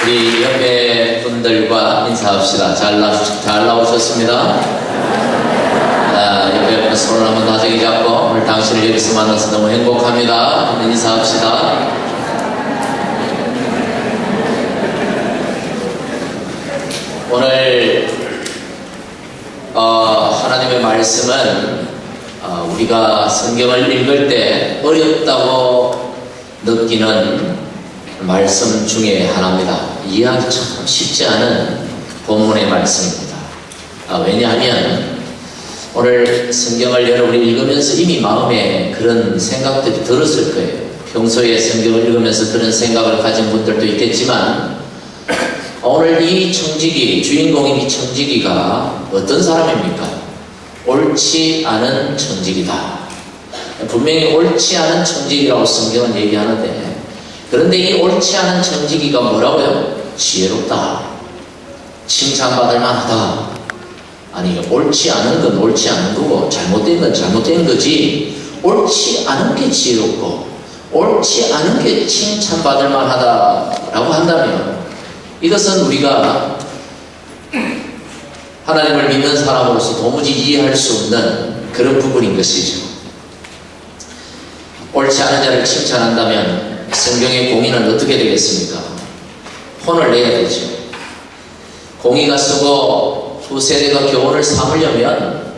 우리 옆에 분들과 인사합시다. 잘 나오셨습니다. 옆에 손을 한번 다정히 잡고 오늘 당신을 여기서 만나서 너무 행복합니다. 한번 인사합시다. 오늘 하나님의 말씀은 우리가 성경을 읽을 때 어렵다고 느끼는 말씀 중에 하나입니다. 이해하기 참 쉽지 않은 본문의 말씀입니다. 왜냐하면 오늘 성경을 여러분이 읽으면서 이미 마음에 그런 생각들이 들었을 거예요. 평소에 성경을 읽으면서 그런 생각을 가진 분들도 있겠지만 오늘 이 청지기, 주인공인 이 청지기가 어떤 사람입니까? 옳지 않은 청지기다. 분명히 옳지 않은 청지기라고 성경은 얘기하는데, 그런데 이 옳지 않은 청지기가 뭐라고요? 지혜롭다, 칭찬받을 만하다. 아니, 옳지 않은 건 옳지 않은 거고 잘못된 건 잘못된 거지, 옳지 않은 게 지혜롭고 옳지 않은 게 칭찬받을 만하다라고 한다면 이것은 우리가 하나님을 믿는 사람으로서 도무지 이해할 수 없는 그런 부분인 것이죠. 옳지 않은 자를 칭찬한다면 성경의 공의는 어떻게 되겠습니까? 혼을 내야 되죠. 공의가 쓰고 두 세대가 교훈을 삼으려면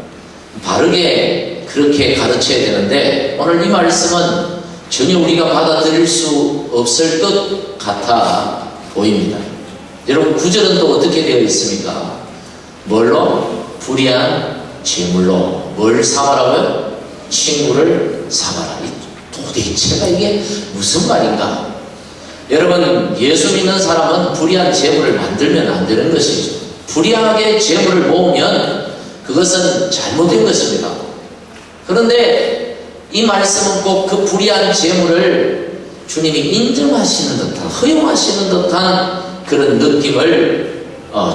바르게 그렇게 가르쳐야 되는데, 오늘 이 말씀은 전혀 우리가 받아들일 수 없을 것 같아 보입니다. 여러분, 구절은 또 어떻게 되어 있습니까? 뭘로? 불의한 재물로 뭘 삼으라고요? 친구를 삼아라. 도대체가 이게 무슨 말인가? 여러분, 예수 믿는 사람은 불의한 재물을 만들면 안 되는 것이죠. 불의하게 재물을 모으면 그것은 잘못된 것입니다. 그런데 이 말씀은 꼭 그 불의한 재물을 주님이 인정하시는 듯한, 허용하시는 듯한 그런 느낌을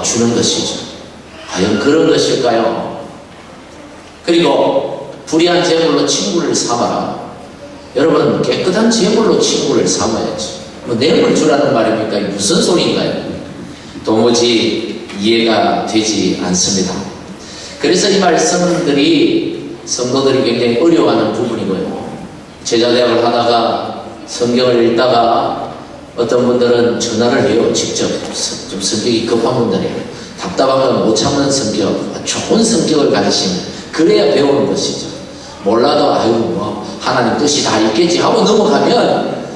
주는 것이죠. 과연 그런 것일까요? 그리고 불의한 재물로 친구를 삼아라. 여러분, 깨끗한 재물로 친구를 삼아야죠. 뭐 뇌물 주라는 말입니까? 이게 무슨 소리인가요? 도무지 이해가 되지 않습니다. 그래서 이 말씀들이 성도들이 굉장히 어려워하는 부분이고요. 제자대학을 하다가 성경을 읽다가 어떤 분들은 전화를 해요. 직접. 좀 성격이 급한 분들이에요. 답답한 건 못 참는 성격, 좋은 성격을 가지시면 그래야 배우는 것이죠. 몰라도 아유 뭐 하나님 뜻이 다 있겠지 하고 넘어가면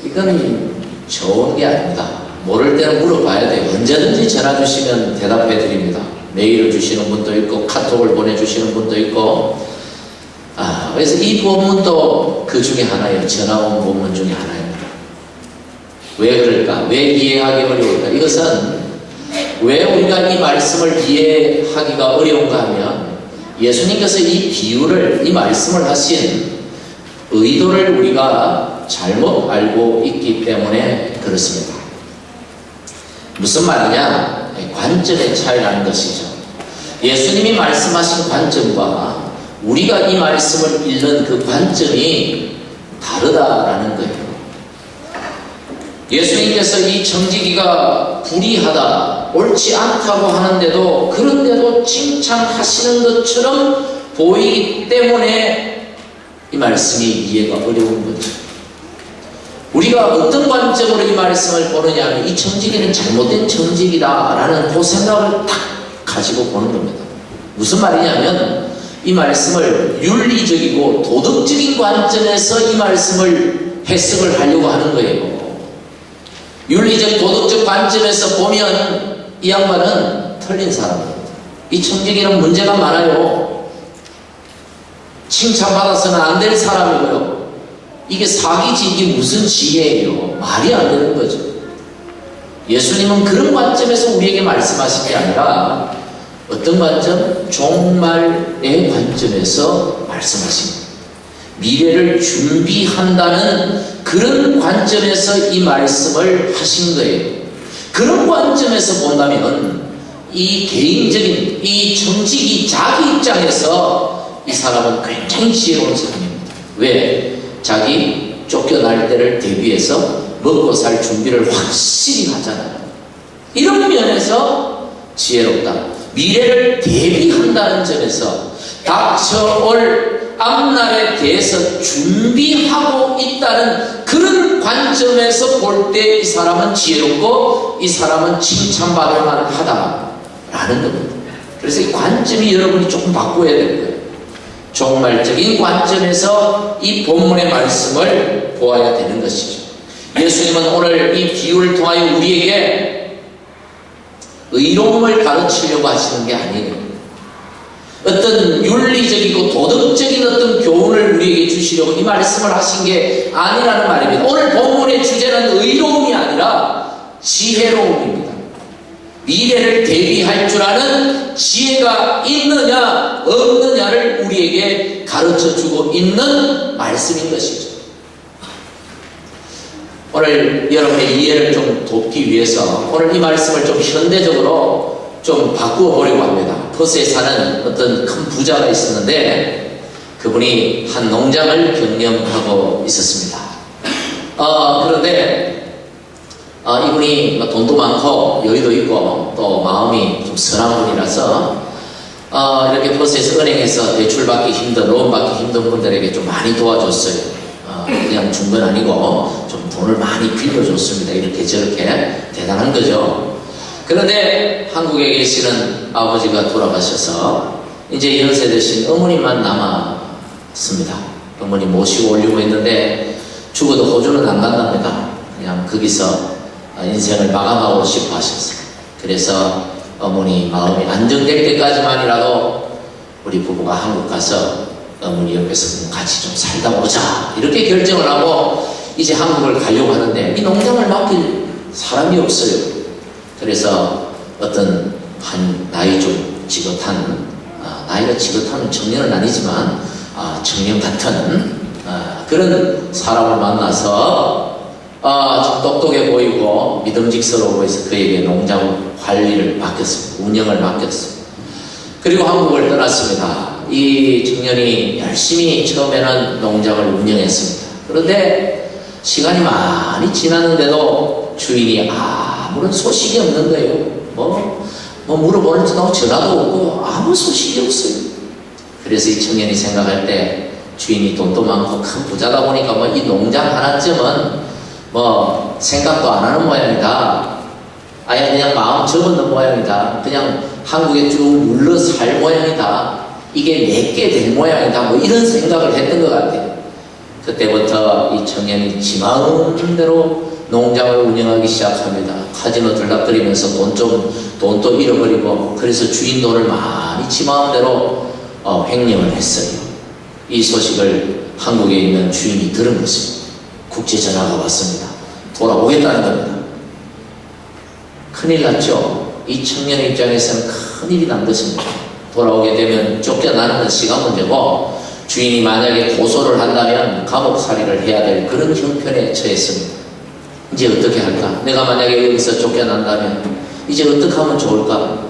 이건 좋은 게 아닙니다. 모를 때는 물어봐야 돼요. 언제든지 전화 주시면 대답해 드립니다. 메일을 주시는 분도 있고 카톡을 보내주시는 분도 있고. 그래서 이 본문도 그 중에 하나예요. 전화 온 본문 중에 하나입니다. 왜 그럴까? 왜 이해하기 어려울까? 이것은 왜 우리가 이 말씀을 이해하기가 어려운가 하면, 예수님께서 이 비유를, 이 말씀을 하신 의도를 우리가 잘못 알고 있기 때문에 그렇습니다. 무슨 말이냐? 관점의 차이라는 것이죠. 예수님이 말씀하신 관점과 우리가 이 말씀을 읽는 그 관점이 다르다라는 거예요. 예수님께서 이 청지기가 불의하다, 옳지 않다고 하는데도, 그런데도 칭찬하시는 것처럼 보이기 때문에 이 말씀이 이해가 어려운 거죠. 우리가 어떤 관점으로 이 말씀을 보느냐 하면, 이 청지기는 잘못된 청지기다라는 그 생각을 딱 가지고 보는 겁니다. 무슨 말이냐면, 이 말씀을 윤리적이고 도덕적인 관점에서 이 말씀을 해석을 하려고 하는 거예요. 윤리적 도덕적 관점에서 보면 이 양반은 틀린 사람입니다. 이 청지기는 문제가 많아요. 칭찬받아서는 안 될 사람이고요. 이게 사기지, 이게 무슨 지혜예요? 말이 안 되는 거죠. 예수님은 그런 관점에서 우리에게 말씀하신 게 아니라 어떤 관점? 종말의 관점에서 말씀하십니다. 미래를 준비한다는 그런 관점에서 이 말씀을 하신 거예요. 그런 관점에서 본다면 이 개인적인 이 청지기 자기 입장에서 이 사람은 굉장히 지혜로운 사람입니다. 왜? 자기 쫓겨날 때를 대비해서 먹고 살 준비를 확실히 하잖아요. 이런 면에서 지혜롭다. 미래를 대비한다는 점에서 닥쳐올 앞날에 대해서 준비하고 있다는 그런 관점에서 볼 때 이 사람은 지혜롭고 이 사람은 칭찬받을 만하다라는 겁니다. 그래서 이 관점이 여러분이 조금 바꿔야 되는 거예요. 종말적인 관점에서 이 본문의 말씀을 보아야 되는 것이죠. 예수님은 오늘 이 비유를 통하여 우리에게 의로움을 가르치려고 하시는 게 아니에요. 어떤 윤리적이고 도덕적인 어떤 교훈을 우리에게 주시려고 이 말씀을 하신 게 아니라는 말입니다. 오늘 본문의 주제는 의로움이 아니라 지혜로움입니다. 미래를 대비할 줄 아는 지혜가 있느냐 없느냐를 우리에게 가르쳐주고 있는 말씀인 것이죠. 오늘 여러분의 이해를 좀 돕기 위해서 오늘 이 말씀을 좀 현대적으로 좀 바꾸어 보려고 합니다. 퍼스에 사는 어떤 큰 부자가 있었는데 그분이 한 농장을 경영하고 있었습니다. 그런데 이분이 돈도 많고 여유도 있고 또 마음이 좀 선한 분이라서 이렇게 퍼스에서 은행에서 대출받기 힘든, 론받기 힘든 분들에게 좀 많이 도와줬어요. 그냥 준 건 아니고 좀 돈을 많이 빌려줬습니다. 이렇게 저렇게 대단한 거죠. 그런데 한국에 계시는 아버지가 돌아가셔서 이제 연세 드신 어머니만 남았습니다. 어머니 모시고 오려고 했는데 죽어도 호주는 안 간답니다. 그냥 거기서 인생을 마감하고 싶어 하셨어요. 그래서 어머니 마음이 안정될 때까지만이라도 우리 부부가 한국 가서 어머니 옆에서 같이 좀 살다 오자 이렇게 결정을 하고 이제 한국을 가려고 하는데 이 농장을 맡길 사람이 없어요. 그래서 어떤 한 나이 좀 지긋한 나이가 지긋한 청년은 아니지만 청년 같은 그런 사람을 만나서 좀 똑똑해 보이고 믿음직스러워 보여서 그에게 농장 관리를 맡겼습니다. 운영을 맡겼습니다. 그리고 한국을 떠났습니다. 이 청년이 열심히 처음에는 농장을 운영했습니다. 그런데 시간이 많이 지났는데도 주인이 아무런 소식이 없는 거예요. 뭐 물어보는 척하고 전화도 없고 아무 소식이 없어요. 그래서 이 청년이 생각할 때 주인이 돈도 많고 큰 부자다 보니까 이 농장 하나쯤은 생각도 안 하는 모양이다. 아예 그냥 마음 접어놓은 모양이다. 그냥 한국에 쭉 눌러 살 모양이다. 이게 내게 될 모양이다. 이런 생각을 했던 것 같아요. 그때부터 이 청년이 지 마음대로 농장을 운영하기 시작합니다. 카지노 들락거리면서 돈도 잃어버리고 그래서 주인 돈을 많이 지 마음대로 횡령을 했어요. 이 소식을 한국에 있는 주인이 들은 것입니다. 국제전화가 왔습니다. 돌아오겠다는 겁니다. 큰일 났죠. 이 청년 입장에서는 큰일이 난 것입니다. 돌아오게 되면 쫓겨나는 건 시간 문제고 주인이 만약에 고소를 한다면 감옥살이를 해야 될 그런 형편에 처했습니다. 이제 어떻게 할까? 내가 만약에 여기서 쫓겨난다면 이제 어떻게 하면 좋을까?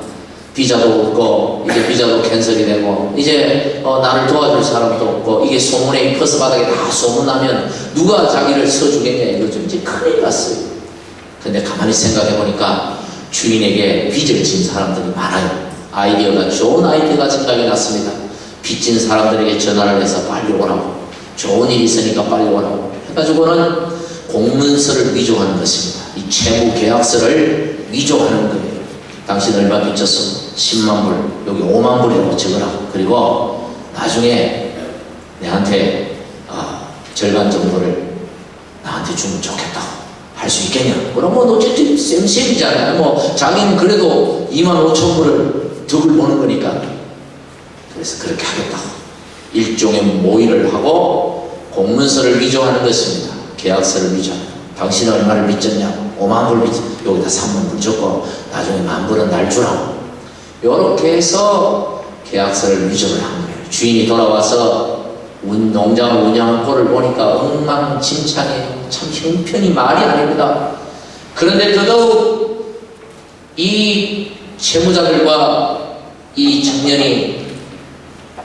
비자도 없고 이제 비자도 캔슬이 되고 이제 나를 도와줄 사람도 없고 이게 소문에 이 버스 바닥에 다 소문나면 누가 자기를 써주겠냐 이거죠. 이제 큰일 났어요. 근데 가만히 생각해 보니까 주인에게 빚을 진 사람들이 많아요. 아이디어가 좋은 아이디어가 생각이 났습니다. 빚진 사람들에게 전화를 해서 빨리 오라고, 좋은 일이 있으니까 빨리 오라고 해가지고는 공문서를 위조하는 것입니다. 이 채무 계약서를 위조하는 거예요. 당신 얼마 빚졌어? 10만 불, 여기 5만 불이라고 적으라. 그리고 나중에 내한테 절반 정도를 나한테 주면 좋겠다고. 할 수 있겠냐? 그럼 어쨌든 쌤쌤이잖아요. 자기는 그래도 2만 5천 불을 덕을 보는 거니까. 그래서 그렇게 하겠다고. 일종의 모의를 하고 공문서를 위조하는 것입니다. 계약서를 위조하는. 당신은 얼마를 빚졌냐고. 5만 불 빚, 여기다 3만 불 줬고 나중에 1만 불은 날 주라고. 요렇게 해서 계약서를 위조를 한 거예요. 주인이 돌아와서 농장을 운영한 꼴을 보니까 엉망진창이에요. 참 형편이 말이 아닙니다. 그런데 더더욱 이 채무자들과 이 청년이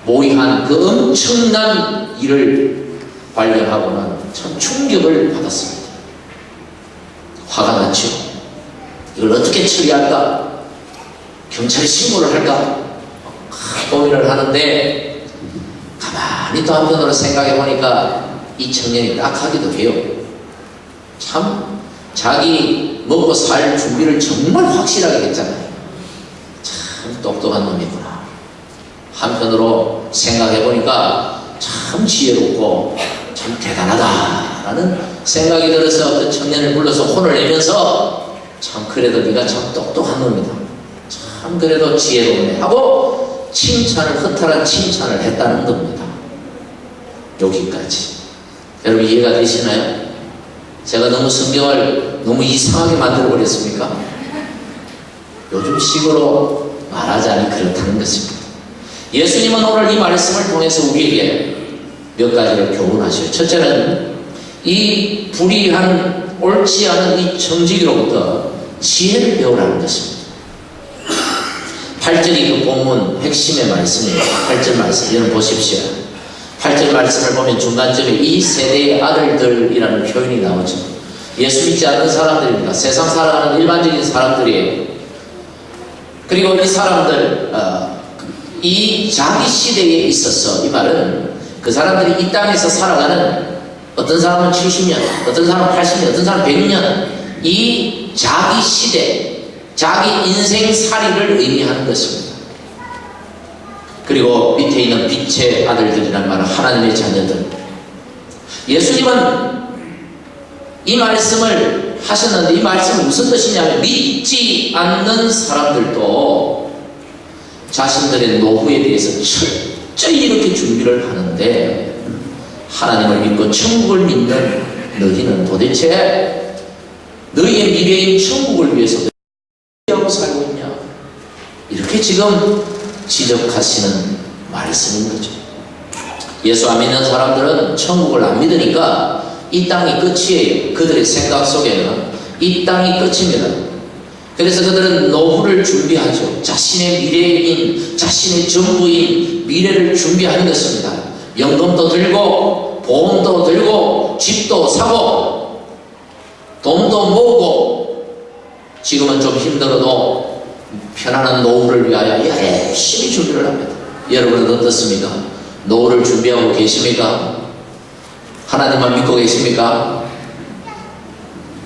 모의한 그 엄청난 일을 발견하고는 참 충격을 받았습니다. 화가 났죠. 이걸 어떻게 처리할까? 경찰에 신고를 할까? 고민을 하는데 가만히 또 한편으로 생각해 보니까 이 청년이 딱 하기도 해요. 참 자기 먹고 살 준비를 정말 확실하게 했잖아요. 참 똑똑한 놈이구나. 한편으로 생각해 보니까 참 지혜롭고 참 대단하다라는 생각이 들어서 그 청년을 불러서 혼을 내면서 참 그래도 네가 참 똑똑한 놈이다. 참 그래도 지혜롭네 하고 칭찬을, 허탈한 칭찬을 했다는 겁니다. 여기까지. 여러분 이해가 되시나요? 제가 너무 성경을 너무 이상하게 만들어 버렸습니까? 요즘 식으로 말하자니 그렇다는 것입니다. 예수님은 오늘 이 말씀을 통해서 우리에게 몇 가지를 교훈하셔요. 첫째는 이 불의한 옳지 않은 이 정직으로부터 지혜를 배우라는 것입니다. 8절이 그 본문 핵심의 말씀입니다. 8절 말씀 여러분 보십시오. 8절 말씀을 보면 중간쯤에 이 세대의 아들들이라는 표현이 나오죠. 예수 믿지 않는 사람들입니다. 세상 살아가는 일반적인 사람들이에요. 그리고 이 사람들 이 자기 시대에 있어서 이 말은 그 사람들이 이 땅에서 살아가는 어떤 사람은 70년, 어떤 사람은 80년, 어떤 사람은 100년 이 자기 시대, 자기 인생살이를 의미하는 것입니다. 그리고 밑에 있는 빛의 아들들이라는 말은 하나님의 자녀들. 예수님은 이 말씀을 하셨는데 이 말씀은 무슨 뜻이냐면 믿지 않는 사람들도 자신들의 노후에 대해서 철저히 이렇게 준비를 하는데 하나님을 믿고 천국을 믿는 너희는 도대체 너희의 미래인 천국을 위해서 하고 살고 있냐? 이렇게 지금 지적하시는 말씀인 거죠. 예수 안 믿는 사람들은 천국을 안 믿으니까 이 땅이 끝이에요. 그들의 생각 속에는 이 땅이 끝입니다. 그래서 그들은 노후를 준비하죠. 자신의 미래인, 자신의 전부인 미래를 준비하는 것입니다. 연금도 들고 보험도 들고 집도 사고 돈도 모으고 지금은 좀 힘들어도 편안한 노후를 위하여 열심히 준비를 합니다. 여러분은 어떻습니까? 노후를 준비하고 계십니까? 하나님만 믿고 계십니까?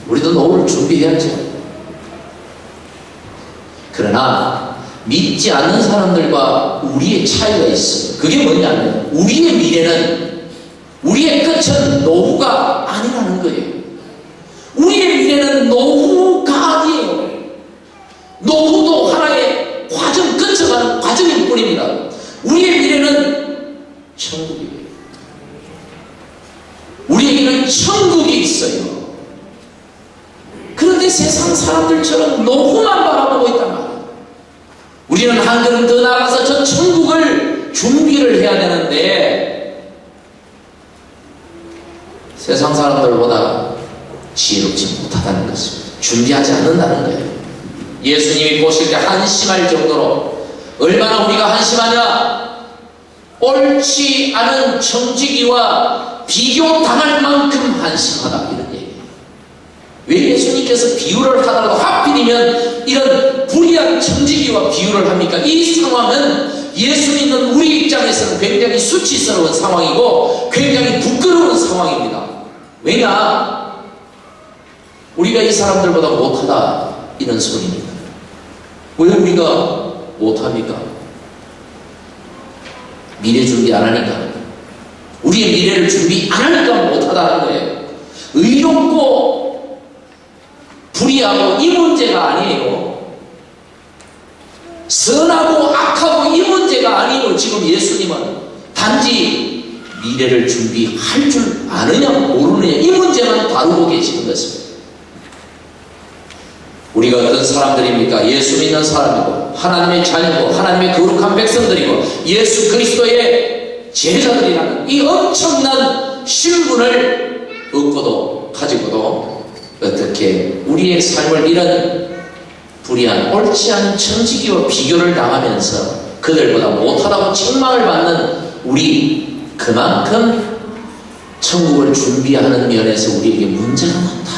우리도 노후를 준비해야죠. 그러나 믿지 않는 사람들과 우리의 차이가 있어요. 그게 뭐냐면 우리의 미래는, 우리의 끝은 노후가 아니라는 거예요. 우리의 미래는 노후가 아니에요. 노후도 하나의 과정, 거쳐가는 과정일 뿐입니다. 우리의 미래는 천국이에요. 우리에게는 천국이 있어요. 그런데 세상 사람들처럼 노후만 바라보고 있단 말이에요. 우리는 한 걸음 더 나가서 저 천국을 준비를 해야 되는데 세상 사람들보다 지혜롭지 못하다는 것입니다. 준비하지 않는다는 거예요. 예수님이 보실 때 한심할 정도로 얼마나 우리가 한심하냐? 옳지 않은 정직이와 비교당할 만큼 한심하다 이런 얘기예요. 왜 예수님께서 비유를 하다가 하필이면 이런 불의한 정직이와 비유를 합니까? 이 상황은 예수 믿는 우리 입장에서는 굉장히 수치스러운 상황이고 굉장히 부끄러운 상황입니다. 왜냐? 우리가 이 사람들보다 못하다 이런 소리입니다. 왜 우리가 못합니까? 미래 준비 안 하니까. 우리의 미래를 준비 안 하니까 못하다는 거예요. 의롭고 불의하고 이 문제가 아니에요. 선하고 악하고 이 문제가 아니에요. 지금 예수님은 단지 미래를 준비할 줄 아느냐 모르느냐 이 문제만 다루고 계시는 것입니다. 우리가 어떤 사람들입니까? 예수 믿는 사람이고 하나님의 자녀고 하나님의 거룩한 백성들이고 예수 그리스도의 제자들이라는 이 엄청난 신분을 얻고도 가지고도 어떻게 우리의 삶을 이런 불의한 옳지 않은 천지기와 비교를 당하면서 그들보다 못하다고 책망을 받는 우리, 그만큼 천국을 준비하는 면에서 우리에게 문제가 많다.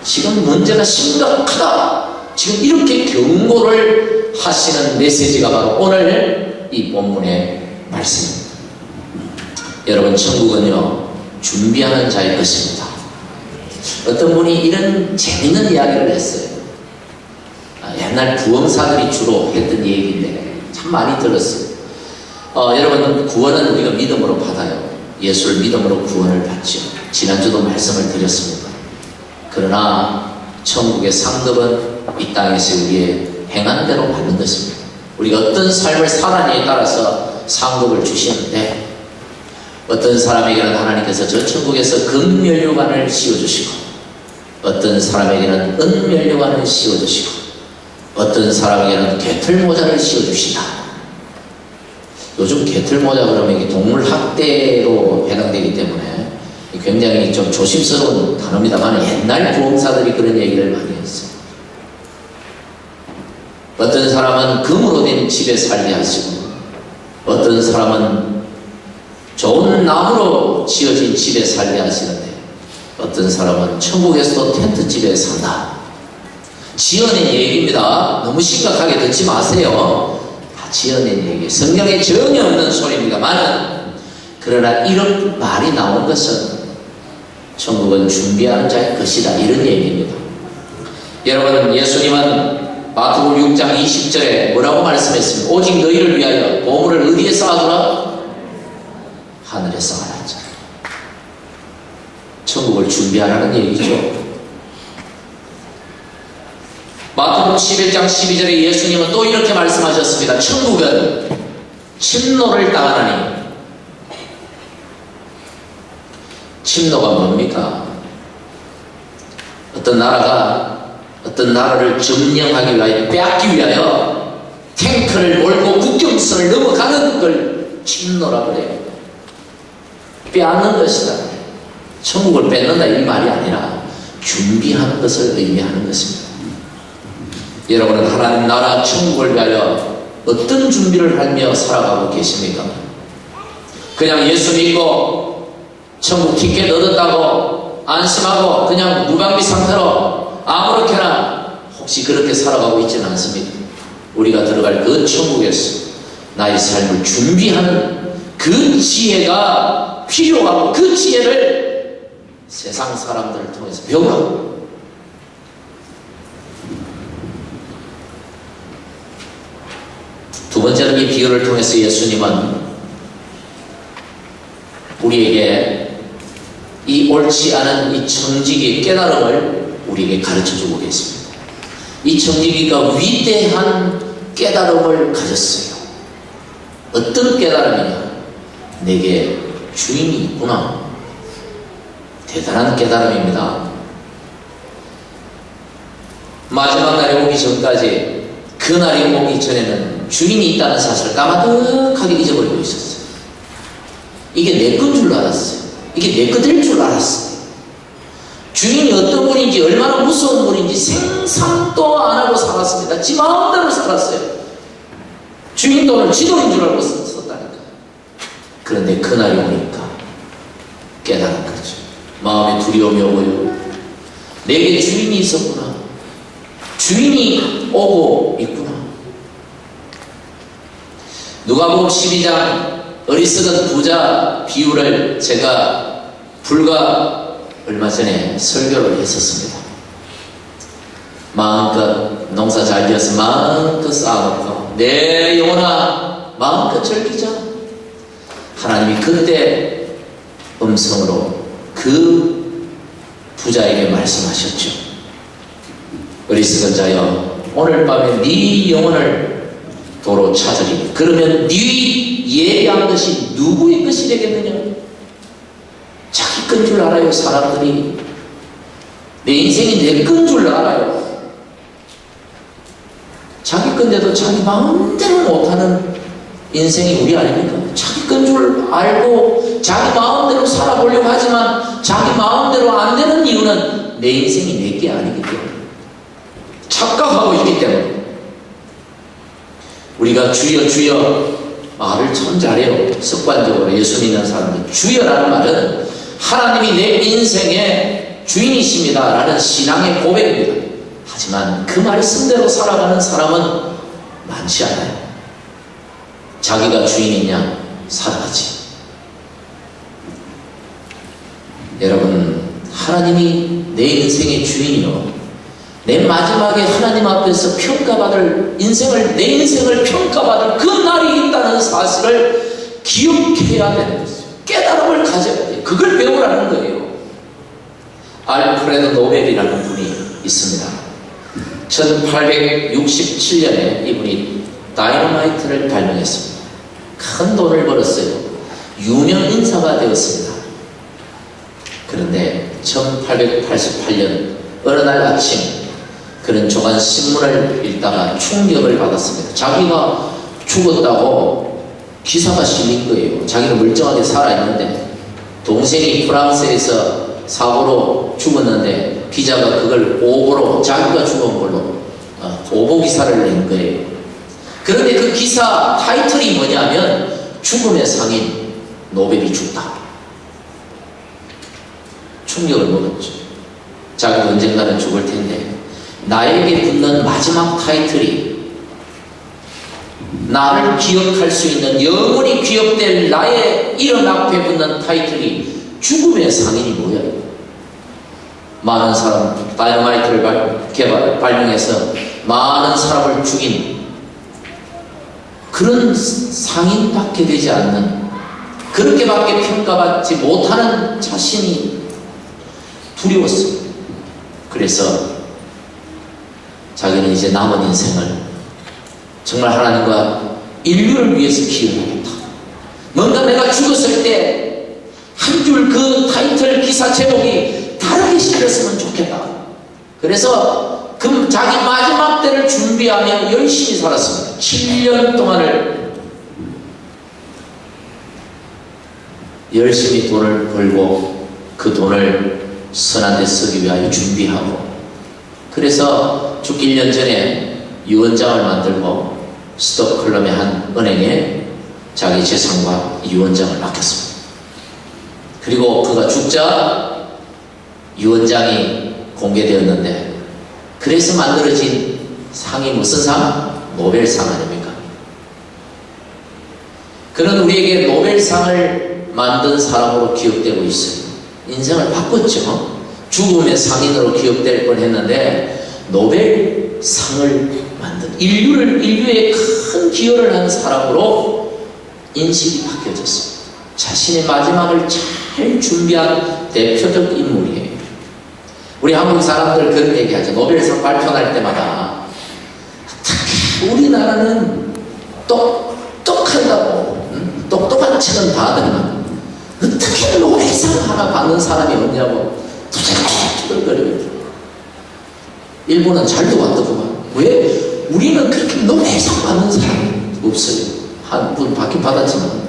지금 문제가 심각하다. 지금 이렇게 경고를 하시는 메시지가 바로 오늘 이 본문의 말씀입니다. 여러분, 천국은요, 준비하는 자의 것입니다. 어떤 분이 이런 재밌는 이야기를 했어요. 옛날 부흥사들이 주로 했던 얘기인데 참 많이 들었어요. 여러분, 구원은 우리가 믿음으로 받아요. 예수를 믿음으로 구원을 받죠. 지난주도 말씀을 드렸습니다. 그러나 천국의 상급은 이 땅에서 우리의 행한 대로 받는 것입니다. 우리가 어떤 삶을 살아내에 따라서 상급을 주시는데, 어떤 사람에게는 하나님께서 저 천국에서 금면류관을 씌워주시고, 어떤 사람에게는 은면류관을 씌워주시고, 어떤 사람에게는 개털모자를 씌워주신다. 요즘 개털모자 그러면 이게 동물학대로 해당되기 때문에 굉장히 좀 조심스러운 단어입니다만, 옛날 부흥사들이 그런 얘기를 많이 했어요. 어떤 사람은 금으로 된 집에 살게 하시고, 어떤 사람은 좋은 나무로 지어진 집에 살게 하시는데, 어떤 사람은 천국에서도 텐트집에 산다. 지어낸 얘기입니다. 너무 심각하게 듣지 마세요. 다 지어낸 얘기. 성경에 전혀 없는 소리입니다만, 그러나 이런 말이 나온 것은 천국은 준비하는 자의 것이다, 이런 얘기입니다. 여러분, 예수님은 마태복음 6장 20절에 뭐라고 말씀했습니까? 오직 너희를 위하여 보물을 어디에 쌓아두라? 하늘에 쌓아놨자. 천국을 준비하라는 얘기죠. 마태복음 11장 12절에 예수님은 또 이렇게 말씀하셨습니다. 천국은 침노를 당하나니. 침노가 뭡니까? 어떤 나라가 어떤 나라를 점령하기 위하여, 빼앗기 위하여 탱크를 몰고 국경선을 넘어가는 걸 침노라 그래요. 빼앗는 것이다. 천국을 뺏는다 이 말이 아니라 준비하는 것을 의미하는 것입니다. 여러분은 하나님 나라 천국을 위하여 어떤 준비를 하며 살아가고 계십니까? 그냥 예수 믿고 천국 티켓 얻었다고 안심하고 그냥 무방비 상태로 아무렇게나 혹시 그렇게 살아가고 있지는 않습니다. 우리가 들어갈 그 천국에서 나의 삶을 준비하는 그 지혜가 필요하고, 그 지혜를 세상 사람들을 통해서 배우라고. 두 번째는 이 비유를 통해서 예수님은 우리에게 이 옳지 않은 이 청지기의 깨달음을 우리에게 가르쳐주고 계십니다. 이 청지기가 위대한 깨달음을 가졌어요. 어떤 깨달음이냐? 내게 주인이 있구나. 대단한 깨달음입니다. 마지막 날이 오기 전까지, 그 날이 오기 전에는 주인이 있다는 사실을 까마득하게 잊어버리고 있었어요. 이게 내 건 줄 알았어요. 이게 내 거 될 줄 알았어요. 주인이 어떤 분인지, 얼마나 무서운 분인지 생각도 안 하고 살았습니다. 지 마음대로 살았어요. 주인 돈을 지 돈인 줄 알고 썼다니까. 그런데 그날이 오니까 깨달은 거죠. 마음에 두려움이 오고요. 내게 주인이 있었구나. 주인이 오고 있구나. 누가복음 12장 어리석은 부자 비유를 제가 불과 얼마 전에 설교를 했었습니다. 마음껏 농사 잘 지어서 마음껏 쌓아놓고 내 영혼아 마음껏 즐기자. 하나님이 그때 음성으로 그 부자에게 말씀하셨죠. 어리석은 자여, 오늘 밤에 네 영혼을 도로 찾으리. 그러면 네 예배한 것이 누구의 것이 되겠느냐? 자기 건 줄 알아요. 사람들이 내 인생이 내 건 줄 알아요. 자기 건데도 자기 마음대로 못하는 인생이 우리 아닙니까? 자기 건 줄 알고 자기 마음대로 살아보려고 하지만 자기 마음대로 안 되는 이유는 내 인생이 내 게 아니기 때문에, 착각하고 있기 때문에. 우리가 주여 주여 말을 참 잘해요. 습관적으로 예수 믿는 사람들. 주여라는 말은 하나님이 내 인생에 주인이십니다 라는 신앙의 고백입니다. 하지만 그 말씀대로 살아가는 사람은 많지 않아요. 자기가 주인이냐 살아가지. 여러분, 하나님이 내 인생의 주인이요, 내 마지막에 하나님 앞에서 평가받을 내 인생을 평가받을 그 날이 있다는 사실을 기억해야 되는 것이죠. 깨달음을 가져야 돼요. 그걸 배우라는 거예요. 알프레드 노벨이라는 분이 있습니다. 1867년에 이분이 다이너마이트를 발명했습니다. 큰 돈을 벌었어요. 유명 인사가 되었습니다. 그런데 1888년 어느 날 아침 그는 조간 신문을 읽다가 충격을 받았습니다. 자기가 죽었다고 기사가 실린 거예요. 자기는 멀쩡하게 살아있는데 동생이 프랑스에서 사고로 죽었는데 기자가 그걸 오보로 자기가 죽은 걸로 오보 기사를 낸 거예요. 그런데 그 기사 타이틀이 뭐냐면 죽음의 상인 노벨이 죽다. 충격을 먹었죠. 자기가 언젠가는 죽을 텐데 나에게 붙는 마지막 타이틀이, 나를 기억할 수 있는, 영원히 기억될 나의 이름 앞에 붙는 타이틀이 죽음의 상인이 뭐야? 많은 사람, 다이너마이트를 발명해서 많은 사람을 죽인 그런 상인밖에 되지 않는, 그렇게밖에 평가받지 못하는 자신이 두려웠어요. 그래서 자기는 이제 남은 인생을 정말 하나님과 인류를 위해서 기여하겠다. 뭔가 내가 죽었을 때 한 줄 그 타이틀 기사 제목이 다르게 실렸으면 좋겠다. 그래서 그 자기 마지막 때를 준비하며 열심히 살았습니다. 7년 동안을 열심히 돈을 벌고 그 돈을 선한 데 쓰기 위하여 준비하고, 그래서 죽기 1년 전에 유언장을 만들고 스톡홀름의 한 은행에 자기 재산과 유언장을 맡겼습니다. 그리고 그가 죽자 유언장이 공개되었는데, 그래서 만들어진 상이 무슨 상? 노벨상 아닙니까? 그는 우리에게 노벨상을 만든 사람으로 기억되고 있어요. 인생을 바꿨죠. 죽음의 상인으로 기억될 뻔했는데 노벨상을 만든, 인류에 큰 기여를 한 사람으로 인식이 바뀌어졌습니다. 자신의 마지막을 잘 준비한 대표적 인물이에요. 우리 한국 사람들 그런 얘기하죠. 노벨상 발표할 때마다 특히 우리나라는 똑똑한다고, 똑똑한 척은 다 하더니만 어떻게 노벨상 하나 받는 사람이 없냐고 투덜거리고. 일본은 잘도 왔더구만. 왜 우리는 그렇게 노벨상 받는 사람이 없어요. 한 분 받긴 받았지만.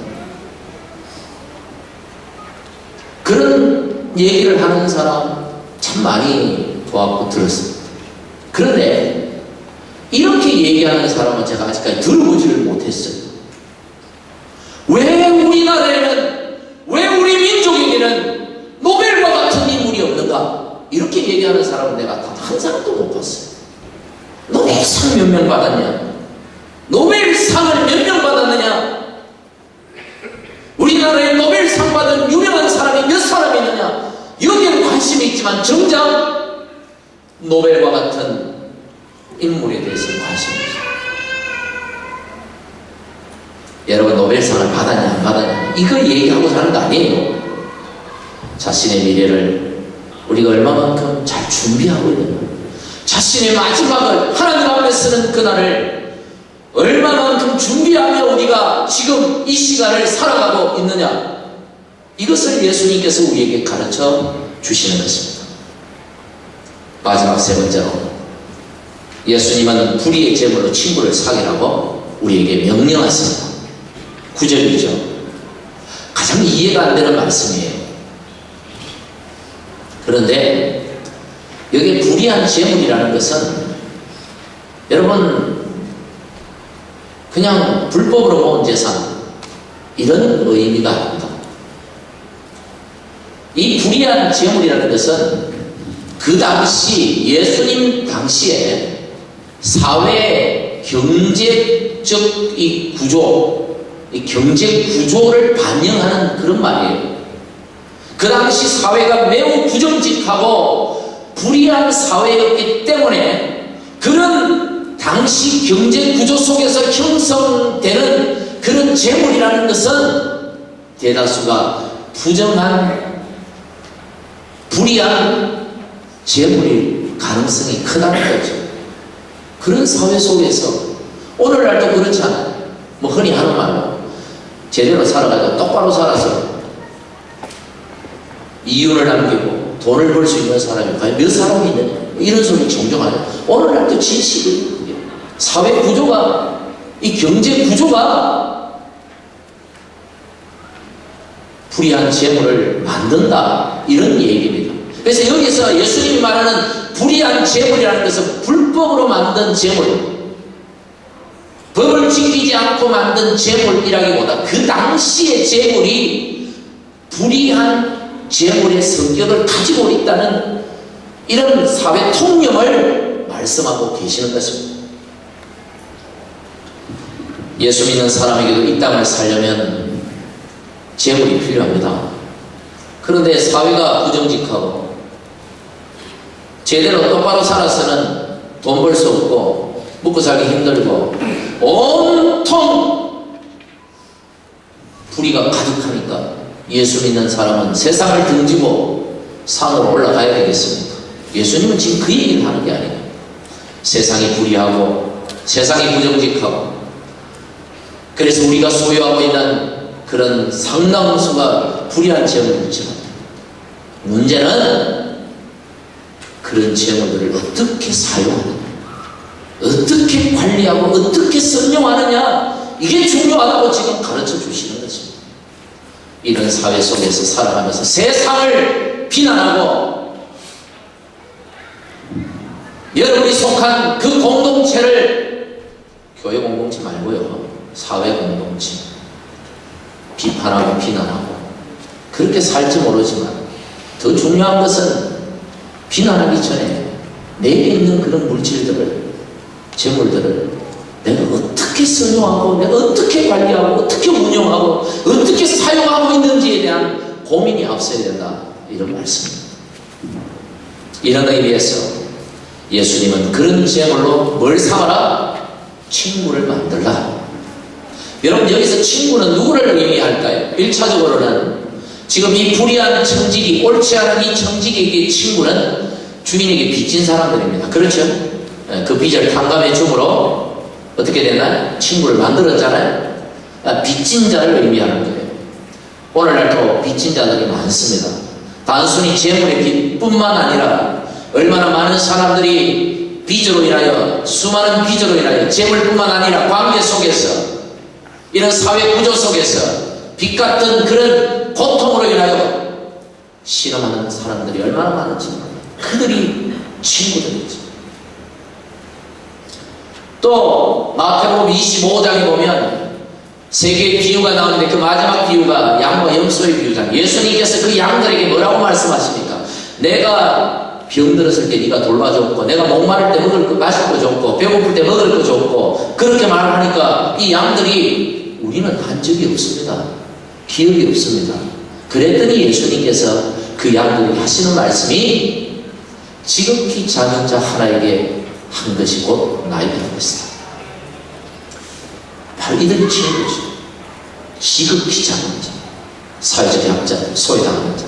그런 얘기를 하는 사람 참 많이 보았고 들었습니다. 그런데 이렇게 얘기하는 사람은 제가 아직까지 들어보지를 못했어요. 왜 우리나라에는, 왜 우리 민족에게는 노벨과 같은 인물이 없는가? 이렇게 얘기하는 사람은 내가 단 한 사람도 못 봤어요. 노벨상 몇 명 받았냐? 노벨상을 몇 명 받았느냐? 우리나라에 노벨상 받은 유명한 사람이 몇 사람이 있느냐? 여기에는 관심이 있지만 정작 노벨과 같은 인물에 대해서는 관심이 없어요. 여러분, 노벨상을 받았냐 안 받았냐 이거 얘기하고자 하는 거 아니에요. 자신의 미래를 우리가 얼마만큼 잘 준비하고 있느냐, 자신의 마지막을 하나님 앞에 쓰는 그날을 얼마만큼 준비하며 우리가 지금 이 시간을 살아가고 있느냐, 이것을 예수님께서 우리에게 가르쳐 주시는 것입니다. 마지막 세 번째로, 예수님은 불의의 제물로 친구를 사귀라고 우리에게 명령하십니다. 9절이죠. 가장 이해가 안 되는 말씀이에요. 그런데 여기 불의한 제물이라는 것은 여러분 그냥 불법으로 모은 재산, 이런 의미가 아닙니다. 이 불의한 제물이라는 것은 그 당시 예수님 당시에 사회 경제적 이 구조, 이 경제 구조를 반영하는 그런 말이에요. 그 당시 사회가 매우 부정직하고 불의한 사회였기 때문에 그런 당시 경제 구조 속에서 형성되는 그런 재물이라는 것은 대다수가 부정한 불의한 재물일 가능성이 크다는 거죠. 그런 사회 속에서 오늘날도 그렇지 않아요. 뭐 흔히 하는 말로 제대로 살아가지고 똑바로 살아서 이윤을 남기고 돈을 벌 수 있는 사람이 과연 몇 사람이 있느냐, 이런 소리 종종 하죠. 오늘날도 진실이에요. 사회 구조가, 이 경제 구조가 불의한 재물을 만든다, 이런 얘기입니다. 그래서 여기서 예수님이 말하는 불의한 재물이라는 것은 불법으로 만든 재물, 법을 지키지 않고 만든 재물이라기보다 그 당시의 재물이 불의한 재물의 성격을 가지고 있다는 이런 사회 통념을 말씀하고 계시는 것입니다. 예수 믿는 사람에게도 이 땅을 살려면 재물이 필요합니다. 그런데 사회가 부정직하고 제대로 똑바로 살아서는 돈 벌 수 없고 먹고 살기 힘들고 온통 불의가 가득하니까 예수 믿는 사람은 세상을 등지고 산으로 올라가야 되겠습니까? 예수님은 지금 그 얘기를 하는 게 아니에요. 세상이 불의하고 세상이 부정직하고 그래서 우리가 소유하고 있는 그런 상당수가 불의한 재물이 있지만 문제는 그런 재물들을 어떻게 사용하느냐, 어떻게 관리하고 어떻게 선용하느냐, 이게 중요하다고 지금 가르쳐 주시는 것입니다. 이런 사회 속에서 살아가면서 세상을 비난하고 여러분이 속한 그 공동체를, 교회 공동체 말고요, 사회 공동체 비판하고 비난하고 그렇게 살지 모르지만 더 중요한 것은 비난하기 전에 내게 있는 그런 물질들을, 재물들을 내가 어떻게 선용하고 내가 어떻게 관리하고 어떻게 운영하고 어떻게 사용하고 있는지에 대한 고민이 앞서야 된다, 이런 말씀입니다. 이런 의미에서 예수님은 그런 재물로 뭘 삼아라? 친구를 만들라. 여러분, 여기서 친구는 누구를 의미할까요? 1차적으로는 지금 이 불의한 청직이, 옳지 않은 이 청직에게 친구는 주인에게 빚진 사람들입니다. 그렇죠? 그 빚을 탕감해 줌으로 어떻게 됐나요? 친구를 만들었잖아요. 빚진 자를 의미하는 거예요. 오늘날도 빚진 자들이 많습니다. 단순히 재물의 빚뿐만 아니라 얼마나 많은 사람들이 빚으로 인하여, 수많은 빚으로 인하여 재물뿐만 아니라 관계 속에서, 이런 사회 구조 속에서 빚 같은 그런 고통으로 인하여 실험하는 사람들이 얼마나 많은지, 그들이 친구들이지. 또 마태복음 25장에 보면 세 개의 비유가 나오는데 그 마지막 비유가 양과 염소의 비유잖아요. 예수님께서 그 양들에게 뭐라고 말씀하십니까? 내가 병들었을 때 네가 돌봐줬고, 내가 목마를 때 먹을 거 마실 거 줬고, 배고플 때 먹을 거 줬고, 그렇게 말하니까 이 양들이 우리는 한 적이 없습니다. 기억이 없습니다. 그랬더니 예수님께서 그 양들에게 하시는 말씀이 지극히 작은 자 하나에게 한 것이 곧 나에게 한 것이다. 바로 이들이 친구죠. 지극히 작은 자, 사회적 약자들, 소외당하는 자.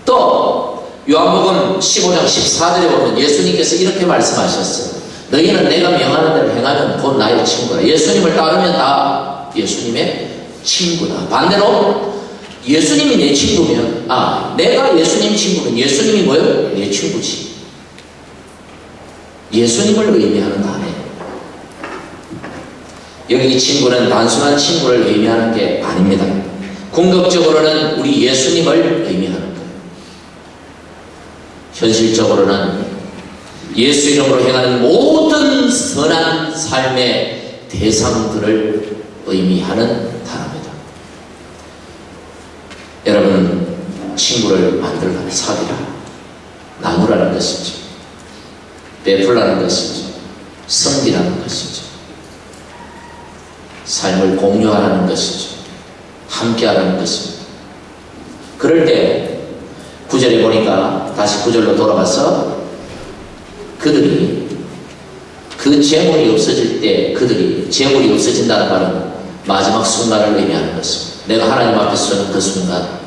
또 요한복음 15장 14절에 보면 예수님께서 이렇게 말씀하셨어요. 너희는 내가 명하는 대로 행하면 곧 나의 친구라. 예수님을 따르면 다 예수님의 친구다. 반대로 예수님이 내 친구면, 내가 예수님 친구면 예수님이 뭐예요? 내 친구지. 예수님을 의미하는 단어예요. 여기 친구는 단순한 친구를 의미하는 게 아닙니다. 궁극적으로는 우리 예수님을 의미하는 거예요. 현실적으로는 예수 이름으로 행하는 모든 선한 삶의 대상들을 의미하는 단어입니다. 여러분, 친구 친구를 만들라는 사귀라, 나누라는 것이죠. 베풀라는 것이죠. 섬기라는 것이죠. 삶을 공유하라는 것이죠. 함께하라는 것입니다. 그럴 때 9절에 보니까 다시 9절로 돌아가서 그들이 그 재물이 없어질 때, 그들이 재물이 없어진다는 말은 마지막 순간을 의미하는 것입니다. 내가 하나님 앞에 서는 그 순간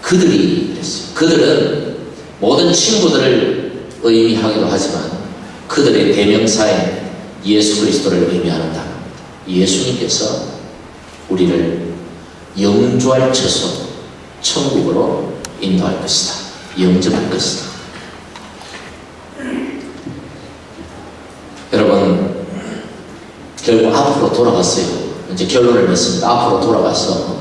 그들이 그랬어요. 그들은 모든 친구들을 의미하기도 하지만 그들의 대명사인 예수 그리스도를 의미하는 단어입니다. 예수님께서 우리를 영주할 처소 천국으로 인도할 것이다. 영접할 것이다. 여러분, 결국 앞으로 돌아갔어요. 이제 결론을 맺습니다. 앞으로 돌아가서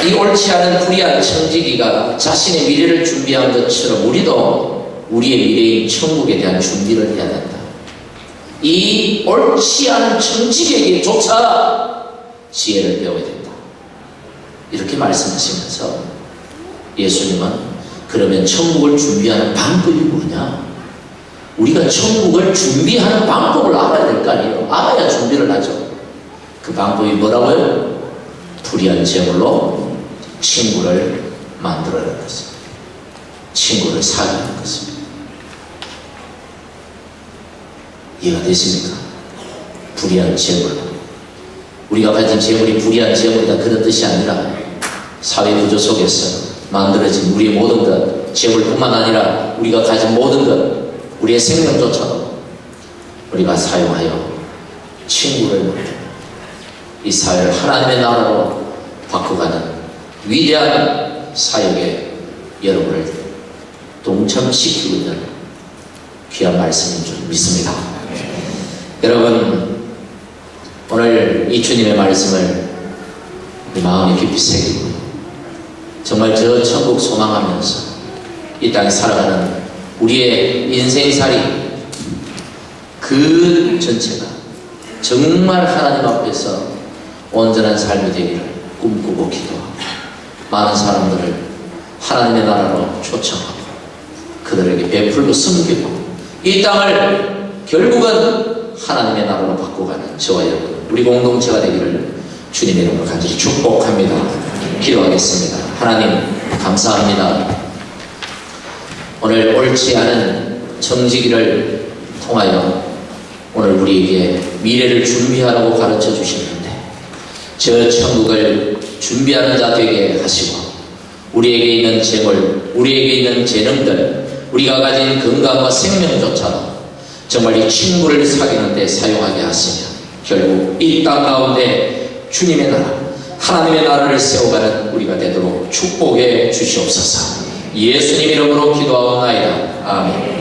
이 옳지 않은 불의한 청지기가 자신의 미래를 준비한 것처럼 우리도 우리의 미래인 천국에 대한 준비를 해야 된다. 이 옳지 않은 청지기에게조차 지혜를 배워야 된다. 이렇게 말씀하시면서 예수님은 그러면 천국을 준비하는 방법이 뭐냐? 우리가 천국을 준비하는 방법을 알아야 될 거 아니에요. 알아야 준비를 하죠. 그 방법이 뭐라고요? 불의한 제물로 친구를 만들어내는 것입니다. 친구를 사귀는 것입니다. 이해가 되십니까? 불의한 제물. 우리가 가진 제물이 불의한 제물이다, 그런 뜻이 아니라 사회 구조 속에서 만들어진 우리의 모든 것, 제물뿐만 아니라 우리가 가진 모든 것, 우리의 생명조차도 우리가 사용하여 친구를 만들고 이 사회를 하나님의 나라로 바꿔가는 위대한 사역에 여러분을 동참시키고 있는 귀한 말씀인 줄 믿습니다. 여러분, 오늘 이 주님의 말씀을 우리 마음에 깊이 새기고 정말 저 천국 소망하면서 이 땅에 살아가는 우리의 인생살이 그 전체가 정말 하나님 앞에서 온전한 삶이 되기를 꿈꾸고 기도하고 많은 사람들을 하나님의 나라로 초청하고 그들에게 베풀고 섬기고 이 땅을 결국은 하나님의 나라로 바꿔가는 저와 여러분, 우리 공동체가 되기를 주님의 이름으로 간절히 축복합니다. 기도하겠습니다. 하나님 감사합니다. 오늘 옳지 않은 청지기를 통하여 오늘 우리에게 미래를 준비하라고 가르쳐 주셨는데 저 천국을 준비하는 자 되게 하시고 우리에게 있는 재물, 우리에게 있는 재능들, 우리가 가진 건강과 생명조차도 정말 이 친구를 사귀는 데 사용하게 하시며 결국 이 땅 가운데 주님의 나라, 하나님의 나라를 세워가는 우리가 되도록 축복해 주시옵소서. 예수님 이름으로 기도하옵나이다. 아멘.